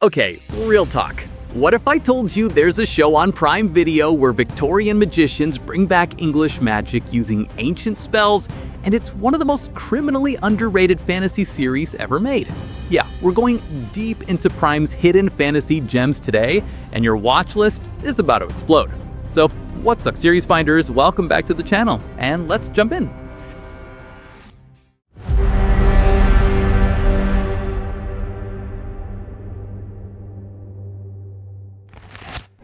Okay, real talk. What if I told you there's a show on Prime Video where Victorian magicians bring back English magic using ancient spells, and it's one of the most criminally underrated fantasy series ever made? Yeah, we're going deep into Prime's hidden fantasy gems today, and your watch list is about to explode. So, what's up, series finders? Welcome back to the channel, and let's jump in.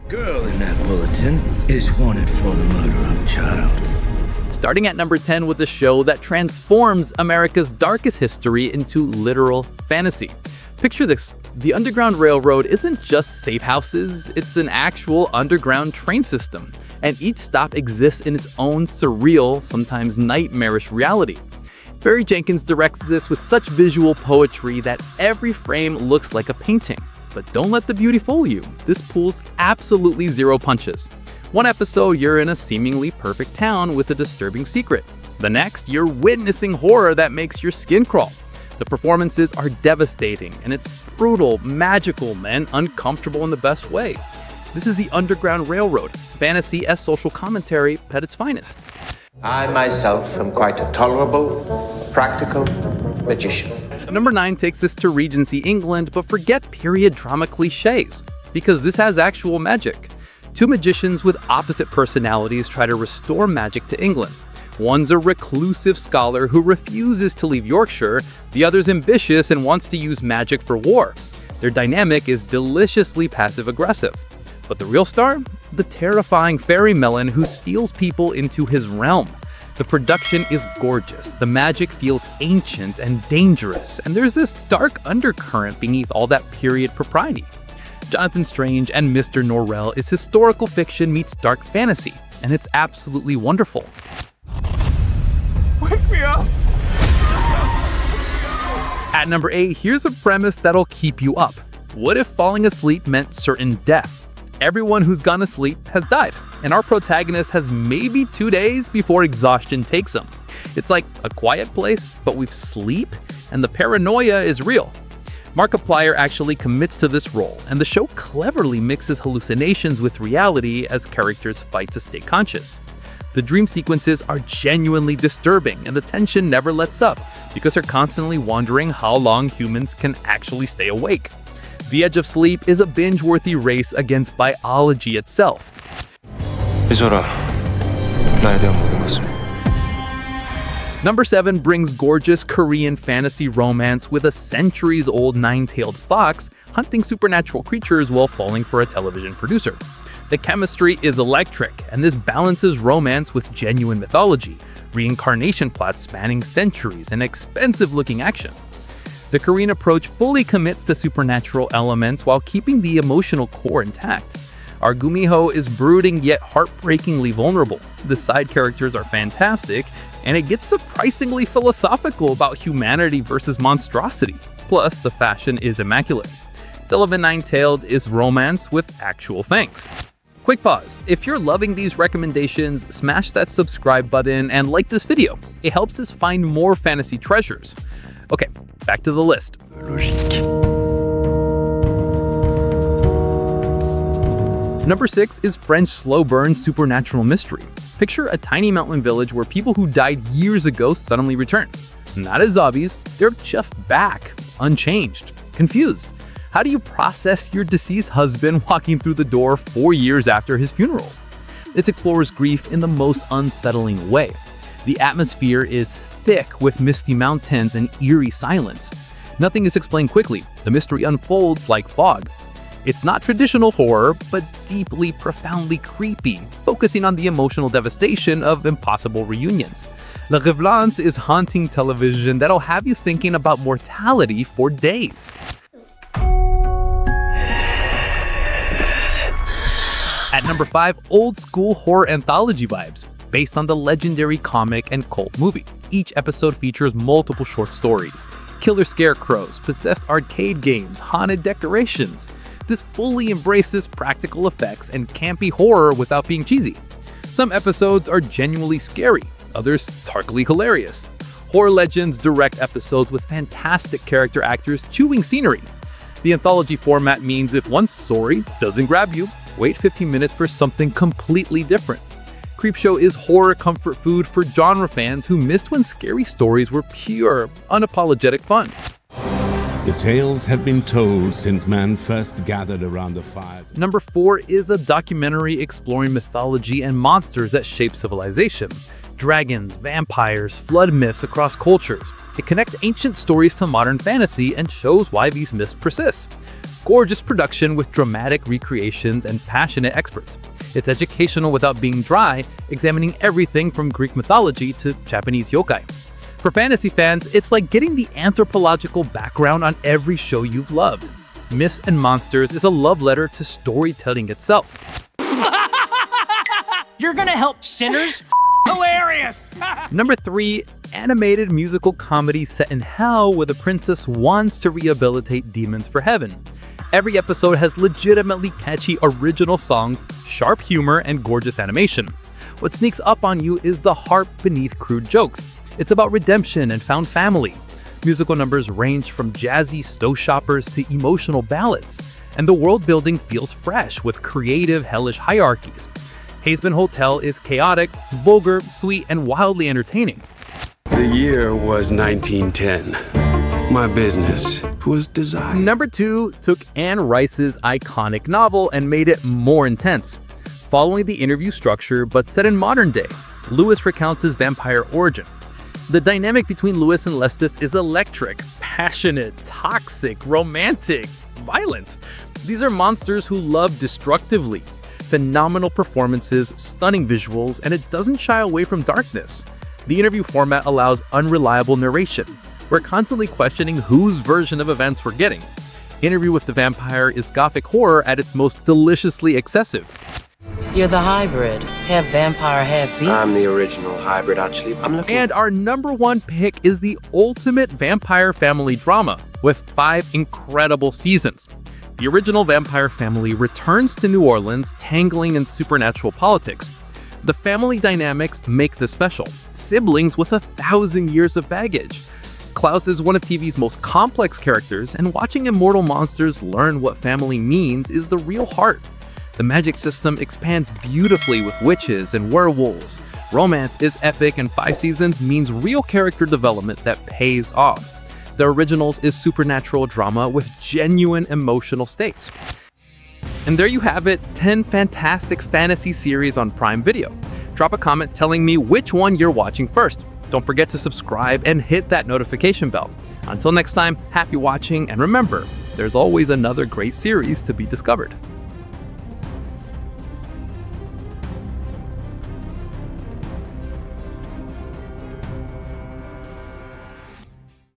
Girl in that bulletin is wanted for the murder of a child. Starting at number 10 with a show that transforms America's darkest history into literal fantasy. Picture this, the Underground Railroad isn't just safe houses, it's an actual underground train system, and each stop exists in its own surreal, sometimes nightmarish reality. Barry Jenkins directs this with such visual poetry that every frame looks like a painting. But don't let the beauty fool you. This pulls absolutely zero punches. One episode, you're in a seemingly perfect town with a disturbing secret. The next, you're witnessing horror that makes your skin crawl. The performances are devastating, and it's brutal, magical, and uncomfortable in the best way. This is the Underground Railroad, fantasy as social commentary at its finest. I myself am quite a tolerable, practical magician. Number 9 takes us to Regency England, but forget period drama cliches, because this has actual magic. Two magicians with opposite personalities try to restore magic to England. One's a reclusive scholar who refuses to leave Yorkshire, the other's ambitious and wants to use magic for war. Their dynamic is deliciously passive-aggressive. But the real star? The terrifying fairy melon who steals people into his realm. The production is gorgeous, the magic feels ancient and dangerous, and there's this dark undercurrent beneath all that period propriety. Jonathan Strange and Mr. Norrell is historical fiction meets dark fantasy, and it's absolutely wonderful. Wake me up! At number 8, here's a premise that'll keep you up. What if falling asleep meant certain death? Everyone who's gone to sleep has died, and our protagonist has maybe 2 days before exhaustion takes him. It's like A Quiet Place, but with sleep, and the paranoia is real. Markiplier actually commits to this role, and the show cleverly mixes hallucinations with reality as characters fight to stay conscious. The dream sequences are genuinely disturbing, and the tension never lets up, because they're constantly wondering how long humans can actually stay awake. The Edge of Sleep is a binge-worthy race against biology itself. 잊어라. 나에 대한 모든 것을. Number 7 brings gorgeous Korean fantasy romance with a centuries-old nine-tailed fox hunting supernatural creatures while falling for a television producer. The chemistry is electric, and this balances romance with genuine mythology, reincarnation plots spanning centuries, and expensive-looking action. The Korean approach fully commits to supernatural elements while keeping the emotional core intact. Our Gumiho is brooding yet heartbreakingly vulnerable. The side characters are fantastic, and it gets surprisingly philosophical about humanity versus monstrosity. Plus, the fashion is immaculate. Sullivan Nine-Tailed is romance with actual fangs. Quick pause. If you're loving these recommendations, smash that subscribe button and like this video. It helps us find more fantasy treasures. Okay, back to the list. Number 6 is French slow burn supernatural mystery. Picture a tiny mountain village where people who died years ago suddenly return. Not as zombies, they're just back, unchanged, confused. How do you process your deceased husband walking through the door 4 years after his funeral? This explores grief in the most unsettling way. The atmosphere is thick with misty mountains and eerie silence. Nothing is explained quickly. The mystery unfolds like fog. It's not traditional horror, but deeply, profoundly creepy, focusing on the emotional devastation of impossible reunions. REVENANTS is haunting television that'll have you thinking about mortality for days. At number 5, old school horror anthology vibes, based on the legendary comic and cult movie. Each episode features multiple short stories, killer scarecrows, possessed arcade games, haunted decorations. This fully embraces practical effects and campy horror without being cheesy. Some episodes are genuinely scary, others darkly hilarious. Horror Legends direct episodes with fantastic character actors chewing scenery. The anthology format means if one story doesn't grab you, wait 15 minutes for something completely different. Creepshow is horror comfort food for genre fans who missed when scary stories were pure, unapologetic fun. The tales have been told since man first gathered around the fires. Number 4 is a documentary exploring mythology and monsters that shape civilization. Dragons, vampires, flood myths across cultures. It connects ancient stories to modern fantasy and shows why these myths persist. Gorgeous production with dramatic recreations and passionate experts. It's educational without being dry, examining everything from Greek mythology to Japanese yokai. For fantasy fans, it's like getting the anthropological background on every show you've loved. Myths and Monsters is a love letter to storytelling itself. You're gonna help sinners? Hilarious! Number 3, animated musical comedy set in hell where the princess wants to rehabilitate demons for heaven. Every episode has legitimately catchy original songs, sharp humor, and gorgeous animation. What sneaks up on you is the heart beneath crude jokes. It's about redemption and found family. Musical numbers range from jazzy stove shoppers to emotional ballads, and the world building feels fresh with creative, hellish hierarchies. HAZBIN Hotel is chaotic, vulgar, sweet, and wildly entertaining. The year was 1910. My business was design. Number 2 took Anne Rice's iconic novel and made it more intense. Following the interview structure, but set in modern day, Lewis recounts his vampire origin. The dynamic between Lewis and Lestat is electric, passionate, toxic, romantic, violent. These are monsters who love destructively. Phenomenal performances, stunning visuals, and it doesn't shy away from darkness. The interview format allows unreliable narration. We're constantly questioning whose version of events we're getting. Interview with the Vampire is gothic horror at its most deliciously excessive. You're the hybrid. Half vampire, half beast. I'm the original hybrid, actually. And our number 1 pick is the ultimate vampire family drama, with 5 incredible seasons. The original vampire family returns to New Orleans, tangling in supernatural politics. The family dynamics make this special. Siblings with 1,000 years of baggage. Klaus is one of TV's most complex characters, and watching immortal monsters learn what family means is the real heart. The magic system expands beautifully with witches and werewolves. Romance is epic, and 5 seasons means real character development that pays off. The originals is supernatural drama with genuine emotional stakes. And there you have it, 10 fantastic fantasy series on Prime Video. Drop a comment telling me which one you're watching first. Don't forget to subscribe and hit that notification bell. Until next time, happy watching, and remember, there's always another great series to be discovered.